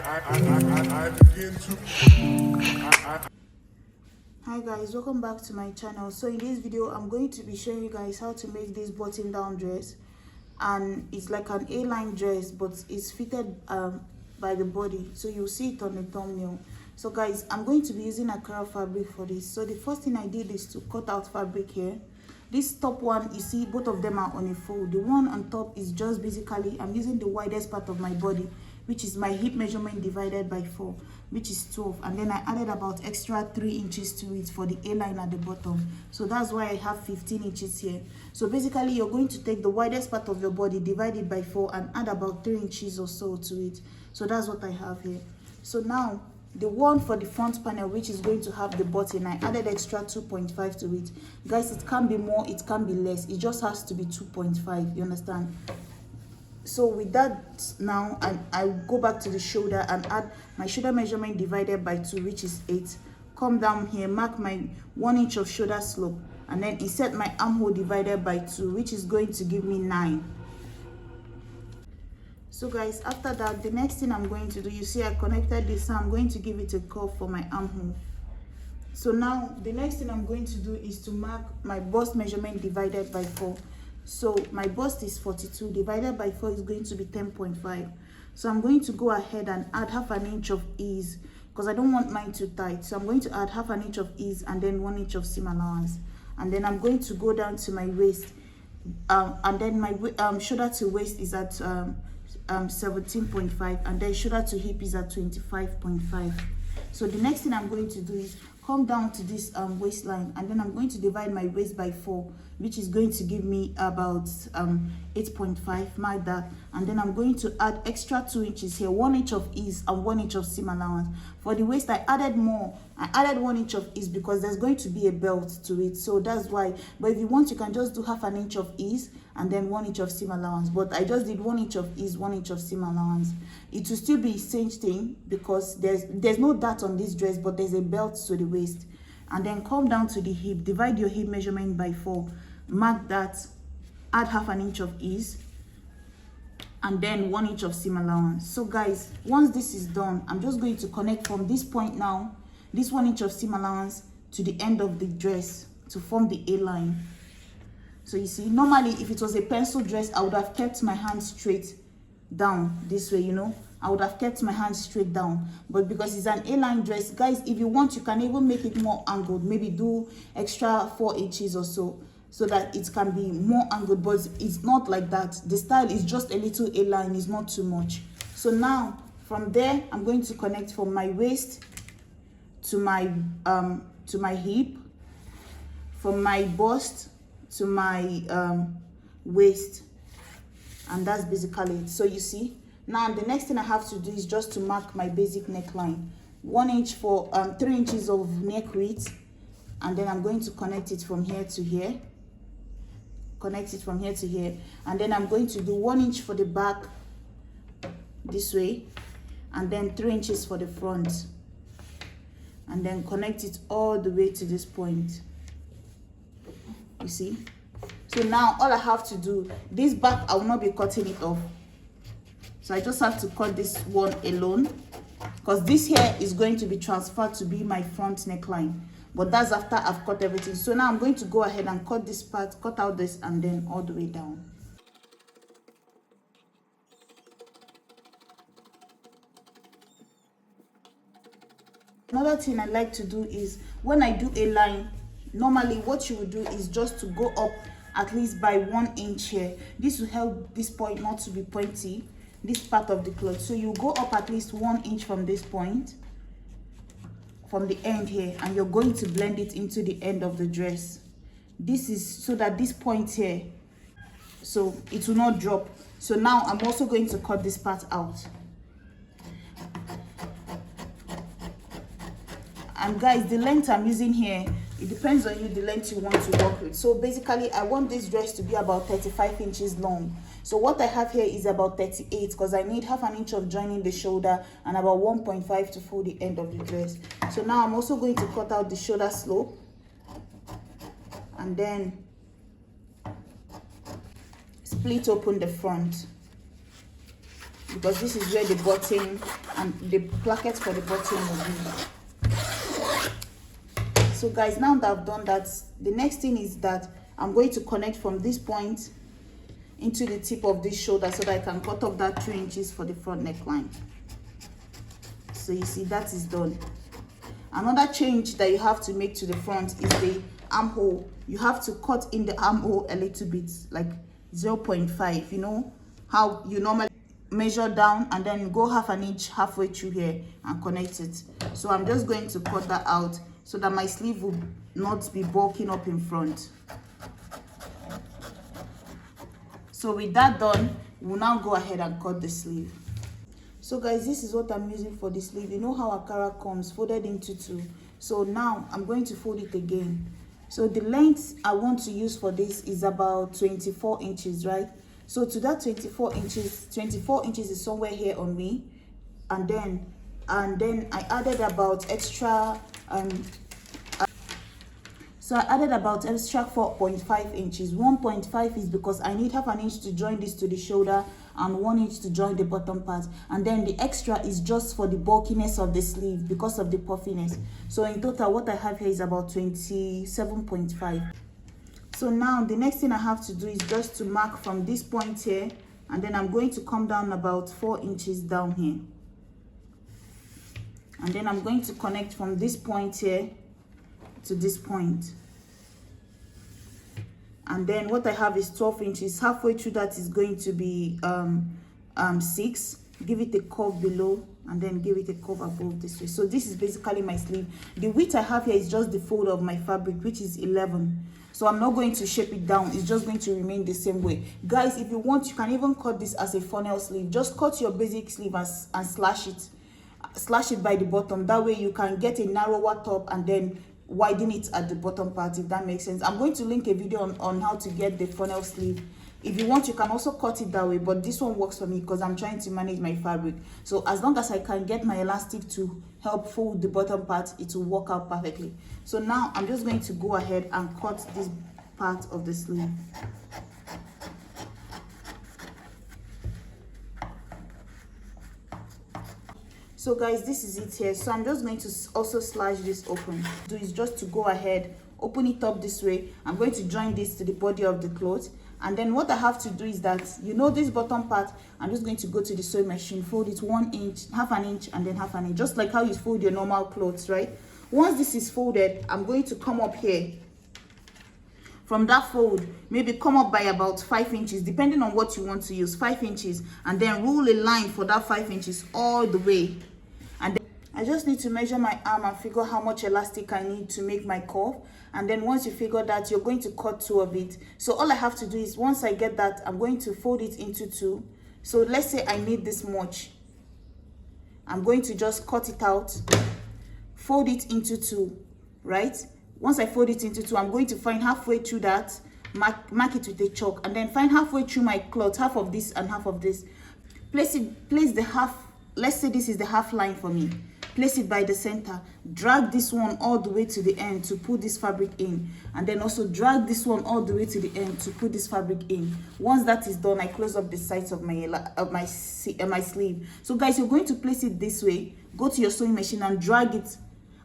Hi guys, welcome back to my channel. So in this video I'm going to be showing you guys how to make this button down dress, and it's like an A-line dress but it's fitted by the body, so you'll see it on the thumbnail. So guys, I'm going to be using Akara fabric for this. So the first thing I did is to cut out fabric here. This top one, you see both of them are on a fold. The one on top is just basically, I'm using the widest part of my body, which is my hip measurement divided by 4, which is 12, and then I added about extra 3 inches to it for the A-line at the bottom. So that's why I have 15 inches here. So basically you're going to take the widest part of your body, divide it by 4, and add about 3 inches or so to it. So that's what I have here. So now the one for the front panel, which is going to have the button, I added extra 2.5 to it. Guys, it can be more, it can be less, it just has to be 2.5, you understand? So with that, now I go back to the shoulder and add my shoulder measurement divided by 2, which is 8. Come down here, mark my 1 inch of shoulder slope, and then insert my armhole divided by 2, which is going to give me 9. So guys, after that, the next thing I'm going to do, you see I connected this, so I'm going to give it a curve for my armhole. So now the next thing I'm going to do is to mark my bust measurement divided by 4. So my bust is 42, divided by 4 is going to be 10.5. So I'm going to go ahead and add half an inch of ease, because I don't want mine too tight. So I'm going to add half an inch of ease and then 1 inch of seam allowance. And then I'm going to go down to my waist, and then my shoulder to waist is at 17.5, and then shoulder to hip is at 25.5. So the next thing I'm going to do is come down to this waistline, and then I'm going to divide my waist by 4, which is going to give me about 8.5. Mark that. And then I'm going to add extra 2 inches here, 1 inch of ease and 1 inch of seam allowance. For the waist, I added more. I added 1 inch of ease because there's going to be a belt to it, so that's why. But if you want, you can just do half an inch of ease and then 1 inch of seam allowance. But I just did 1 inch of ease, 1 inch of seam allowance. It will still be the same thing because there's no dart on this dress, but there's a belt to the waist. And then come down to the hip, divide your hip measurement by 4, mark that, add half an inch of ease, and then 1 inch of seam allowance. So guys, once this is done, I'm just going to connect from this point now, this 1 inch of seam allowance, to the end of the dress to form the A-line. So you see, normally if it was a pencil dress, I would have kept my hand straight down this way, you know. I would have kept my hand straight down, but because it's an A-line dress, guys, if you want, you can even make it more angled, maybe do extra 4 inches or so that it can be more angled, but it's not like that. The style is just a little A-line, it's not too much. So now from there, I'm going to connect from my waist to my hip, from my bust to my waist, and that's basically it. So you see, now the next thing I have to do is just to mark my basic neckline, 1 inch for 3 inches of neck width, and then I'm going to connect it from here to here, and then I'm going to do 1 inch for the back this way, and then 3 inches for the front, and then connect it all the way to this point. You see, so now all I have to do, this back I will not be cutting it off, so I just have to cut this one alone, because this here is going to be transferred to be my front neckline, but that's after I've cut everything. So now I'm going to go ahead and cut this part, cut out this, and then all the way down. Another thing I like to do is, when I do a line, normally what you would do is just to go up at least by 1 inch here. This will help this point not to be pointy, this part of the cloth. So you go up at least 1 inch from this point, from the end here, and you're going to blend it into the end of the dress. This is so that this point here, so it will not drop. So now I'm also going to cut this part out. And guys, the length I'm using here, it depends on you, the length you want to work with. So basically, I want this dress to be about 35 inches long. So what I have here is about 38, because I need half an inch of joining the shoulder and about 1.5 to fold the end of the dress. So now I'm also going to cut out the shoulder slope, and then split open the front. because this is where the button and the placket for the button will be. So guys, now that I've done that, the next thing is that I'm going to connect from this point into the tip of this shoulder so that I can cut off that 3 inches for the front neckline. So you see, that is done. Another change that you have to make to the front is the armhole. You have to cut in the armhole a little bit, like 0.5. You know how you normally measure down and then go half an inch halfway through here and connect it. So I'm just going to cut that out so that my sleeve will not be bulking up in front. So with that done, we'll now go ahead and cut the sleeve. So guys, this is what I'm using for the sleeve. You know how Akara comes folded into 2. So now I'm going to fold it again. So the length I want to use for this is about 24 inches, right? So to that 24 inches is somewhere here on me, and then I added about extra so I added about extra 4.5 inches. 1.5 is because I need half an inch to join this to the shoulder and 1 inch to join the bottom part, and then the extra is just for the bulkiness of the sleeve because of the puffiness. So in total, what I have here is about 27.5. So now the next thing I have to do is just to mark from this point here, and then I'm going to come down about 4 inches down here, and then I'm going to connect from this point here to this point. And then what I have is 12 inches. Halfway through that is going to be 6. Give it a curve below and then give it a curve above this way. So this is basically my sleeve. The width I have here is just the fold of my fabric, which is 11. So I'm not going to shape it down. It's just going to remain the same way. Guys, if you want, you can even cut this as a funnel sleeve. Just cut your basic sleeve and slash it by the bottom. That way you can get a narrower top and then widen it at the bottom part, if that makes sense. I'm going to link a video on how to get the funnel sleeve. If you want, you can also cut it that way, but this one works for me because I'm trying to manage my fabric. So as long as I can get my elastic to help fold the bottom part, it will work out perfectly. So now I'm just going to go ahead and cut this part of the sleeve. So guys, this is it here. So I'm just going to also slash this open. Do is just to go ahead, open it up this way. I'm going to join this to the body of the cloth, and then what I have to do is that, you know, this bottom part, I'm just going to go to the sewing machine, fold it 1 inch, half an inch, and then half an inch, just like how you fold your normal clothes, right? Once this is folded, I'm going to come up here. From that fold, maybe come up by about 5 inches, depending on what you want to use, 5 inches, and then rule a line for that 5 inches all the way. And then I just need to measure my arm and figure how much elastic I need to make my curve. And then once you figure that, you're going to cut 2 of it. So all I have to do is, once I get that, I'm going to fold it into 2. So let's say I need this much. I'm going to just cut it out, fold it into 2, right? Once I fold it into 2, I'm going to find halfway through that, mark it with a chalk, and then find halfway through my cloth, half of this and half of this. Place the half. Let's say this is the half line for me. Place it by the center. Drag this one all the way to the end to put this fabric in. And then also drag this one all the way to the end to put this fabric in. Once that is done, I close up the sides of my sleeve. So guys, you're going to place it this way. Go to your sewing machine and drag it.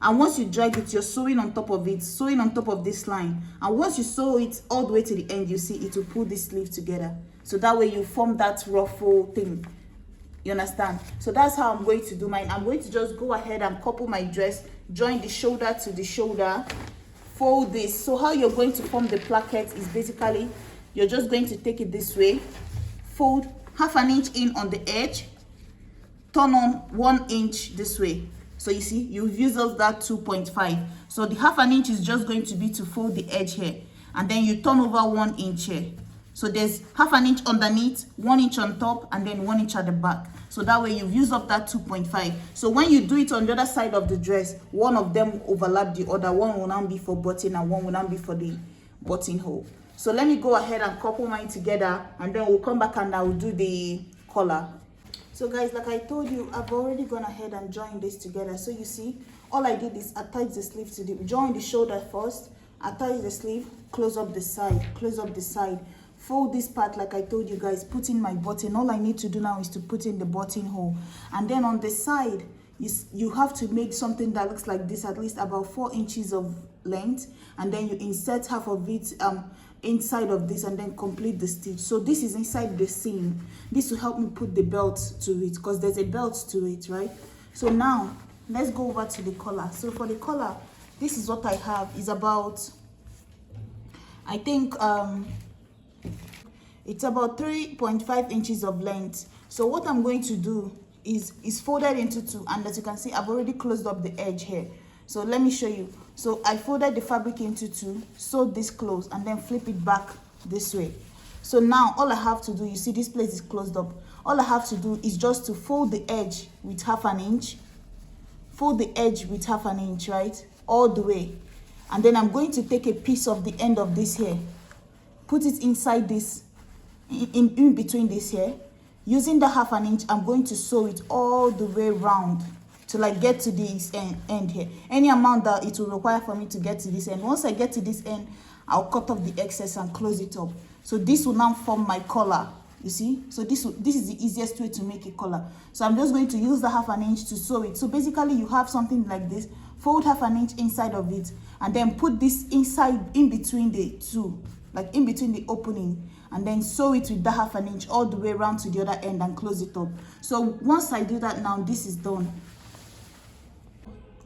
And once you drag it, you're sewing on top of it, sewing on top of this line. And once you sew it all the way to the end, you see it will pull this sleeve together. So that way you form that ruffle thing. You understand? So that's how I'm going to do mine. I'm going to just go ahead and couple my dress, join the shoulder to the shoulder, fold this. So how you're going to form the placket is basically, you're just going to take it this way, fold half an inch in on the edge, turn on 1 inch this way. So you see, you've used up that 2.5. So the half an inch is just going to be to fold the edge here, and then you turn over 1 inch here. So there's half an inch underneath, 1 inch on top, and then 1 inch at the back. So that way you've used up that 2.5. So when you do it on the other side of the dress, one of them overlap the other. One will now be for button and one will now be for the buttonhole. So let me go ahead and couple mine together, and then we'll come back and I will do the collar. So guys, like I told you, I've already gone ahead and joined this together. So you see, all I did is attach the sleeve to join the shoulder first, attach the sleeve, close up the side, close up the side. fold this part like I told you guys, put in my button. All I need to do now is to put in the buttonhole, and then on the side you have to make something that looks like this, at least about 4 inches of length, and then you insert half of it inside of this and then complete the stitch. So this is inside the seam. This will help me put the belt to it because there's a belt to it, right? So now let's go over to the collar. So for the collar, this is what I have. Is about, I think it's about 3.5 inches of length. So what I'm going to do is folded into 2, and as you can see, I've already closed up the edge here. So let me show you. So I folded the fabric into 2, sewed this close, and then flip it back this way. So now all I have to do, you see this place is closed up. All I have to do is just to fold the edge with 1/2 inch. Fold the edge with 1/2 inch, right? All the way. And then I'm going to take a piece of the end of this here, put it inside this, in between this here. Using the 1/2 inch, I'm going to sew it all the way around to like get to this end here. Any amount that it will require for me to get to this end. Once I get to this end, I'll cut off the excess and close it up. So this will now form my collar, you see. So this is the easiest way to make a collar. So I'm just going to use the 1/2 inch to sew it. So basically you have something like this, fold 1/2 inch inside of it, and then put this inside, in between the two, like in between the opening, and then sew it with the 1/2 inch all the way around to the other end and close it up. So once I do that, now this is done.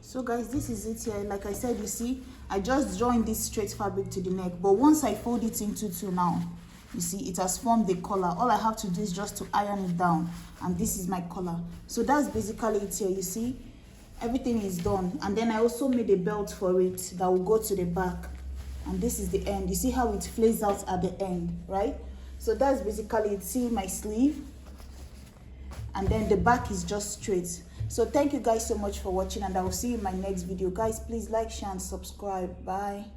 So guys, this is it here. Like I said, you see, I just joined this straight fabric to the neck, but once I fold it into 2 now, you see it has formed the collar. All I have to do is just to iron it down, and this is my collar. So that's basically it here. You see, everything is done. And then I also made a belt for it that will go to the back, and this is the end. You see how it flays out at the end, right? So that's basically it. See my sleeve, and then the back is just straight. So thank you guys so much for watching, and I will see you in my next video. Guys, please like, share, and subscribe. Bye.